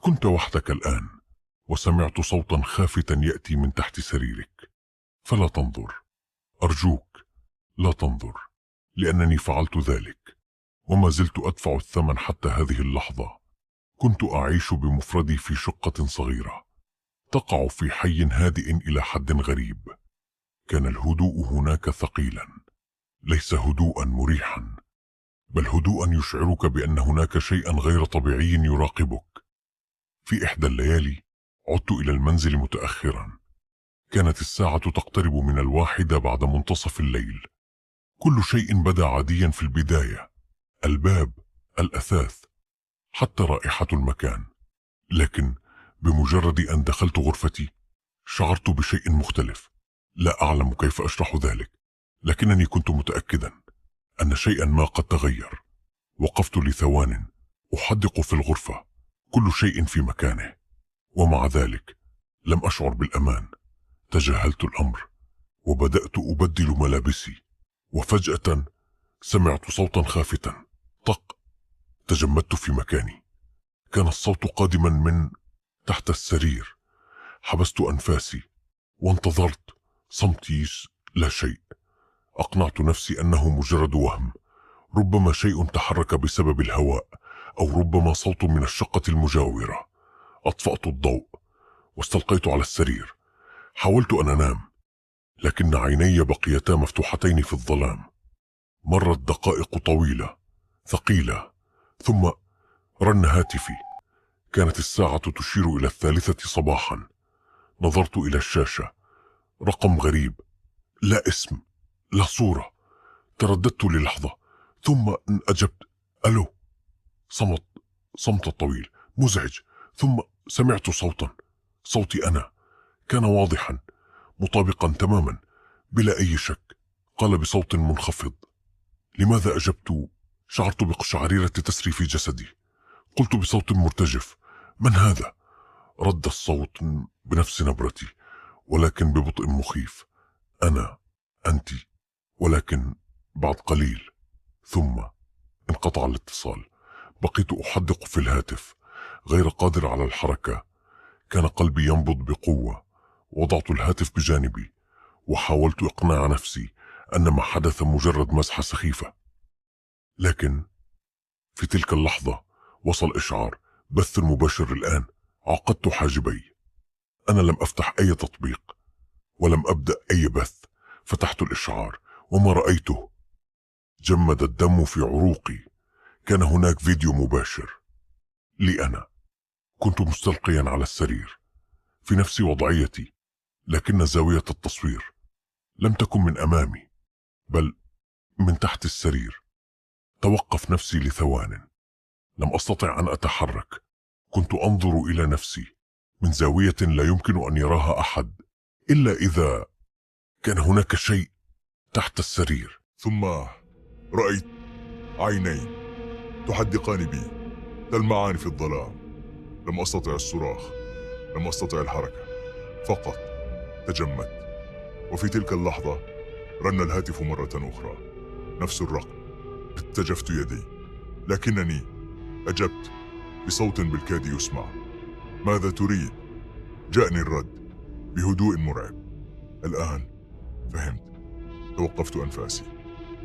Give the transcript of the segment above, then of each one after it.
كنت وحدك الآن وسمعت صوتا خافتا يأتي من تحت سريرك، فلا تنظر، أرجوك لا تنظر، لأنني فعلت ذلك وما زلت أدفع الثمن حتى هذه اللحظة. كنت أعيش بمفردي في شقة صغيرة تقع في حي هادئ إلى حد غريب. كان الهدوء هناك ثقيلا، ليس هدوءا مريحا، بل هدوءا يشعرك بأن هناك شيئا غير طبيعي يراقبك. في إحدى الليالي عدت إلى المنزل متأخرا. كانت الساعة تقترب من 1 بعد منتصف الليل. كل شيء بدا عاديا في البداية، الباب، الأثاث، حتى رائحة المكان. لكن بمجرد أن دخلت غرفتي شعرت بشيء مختلف. لا أعلم كيف أشرح ذلك، لكنني كنت متأكدا أن شيئا ما قد تغير. وقفت لثوان أحدق في الغرفة، كل شيء في مكانه، ومع ذلك لم أشعر بالأمان. تجاهلت الأمر وبدأت أبدل ملابسي، وفجأة سمعت صوتا خافتا، طق. تجمدت في مكاني. كان الصوت قادما من تحت السرير. حبست أنفاسي وانتظرت. صمتي لا شيء. أقنعت نفسي أنه مجرد وهم، ربما شيء تحرك بسبب الهواء، أو ربما صوت من الشقة المجاورة. أطفأت الضوء واستلقيت على السرير. حاولت أن أنام، لكن عيني بقيتا مفتوحتين في الظلام. مرت دقائق طويلة ثقيلة، ثم رن هاتفي. كانت الساعة تشير إلى 3 صباحا. نظرت إلى الشاشة. رقم غريب، لا اسم، لا صورة. ترددت للحظة ثم أجبت: ألو. صمت طويل مزعج، ثم سمعت صوتا. صوتي أنا. كان واضحا، مطابقا تماما، بلا أي شك. قال بصوت منخفض. لماذا أجبت؟ شعرت بقشعريرة تسري في جسدي. قلت بصوت مرتجف: من هذا؟ رد الصوت بنفس نبرتي، ولكن ببطء مخيف: أنا، أنت. ولكن بعد قليل ثم انقطع الاتصال. بقيت أحدق في الهاتف غير قادر على الحركة. كان قلبي ينبض بقوة. وضعت الهاتف بجانبي وحاولت إقناع نفسي أن ما حدث مجرد مزحة سخيفة. لكن في تلك اللحظة وصل إشعار: بث مباشر الآن. عقدت حاجبي. أنا لم أفتح أي تطبيق ولم أبدأ أي بث. فتحت الإشعار وما رأيته. جمد الدم في عروقي. كان هناك فيديو مباشر لي أنا. كنت مستلقيا على السرير في نفس وضعيتي، لكن زاوية التصوير لم تكن من أمامي بل من تحت السرير. توقف نفسي لثوان. لم أستطع أن أتحرك. كنت أنظر إلى نفسي من زاوية لا يمكن أن يراها أحد إلا إذا كان هناك شيء تحت السرير. ثم رأيت عينين تحدقان بي، تلمعان في الظلام. لم أستطع الصراخ، لم أستطع الحركة، فقط تجمدت. وفي تلك اللحظة رن الهاتف مرة أخرى، نفس الرقم. ارتجفت يدي، لكنني أجبت بصوت بالكاد يسمع: ماذا تريد؟ جاءني الرد بهدوء مرعب. الآن فهمت. توقفت أنفاسي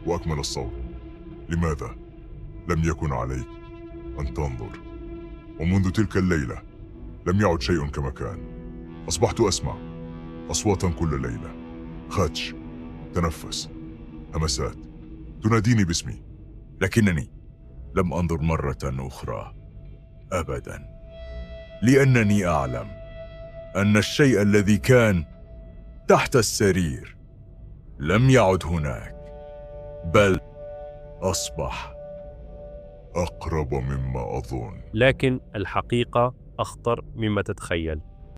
وأكمل الصوت: لماذا لم يكن عليك أن تنظر؟ ومنذ تلك الليلة لم يعد شيء كما كان. أصبحت أسمع أصواتا كل ليلة: خدش، تنفس، همسات تناديني باسمي، لكنني لم أنظر مرة أخرى أبدا، لأنني أعلم أن الشيء الذي كان تحت السرير لم يعد هناك، بل أصبح أقرب مما أظن. لكن الحقيقة أخطر مما تتخيل.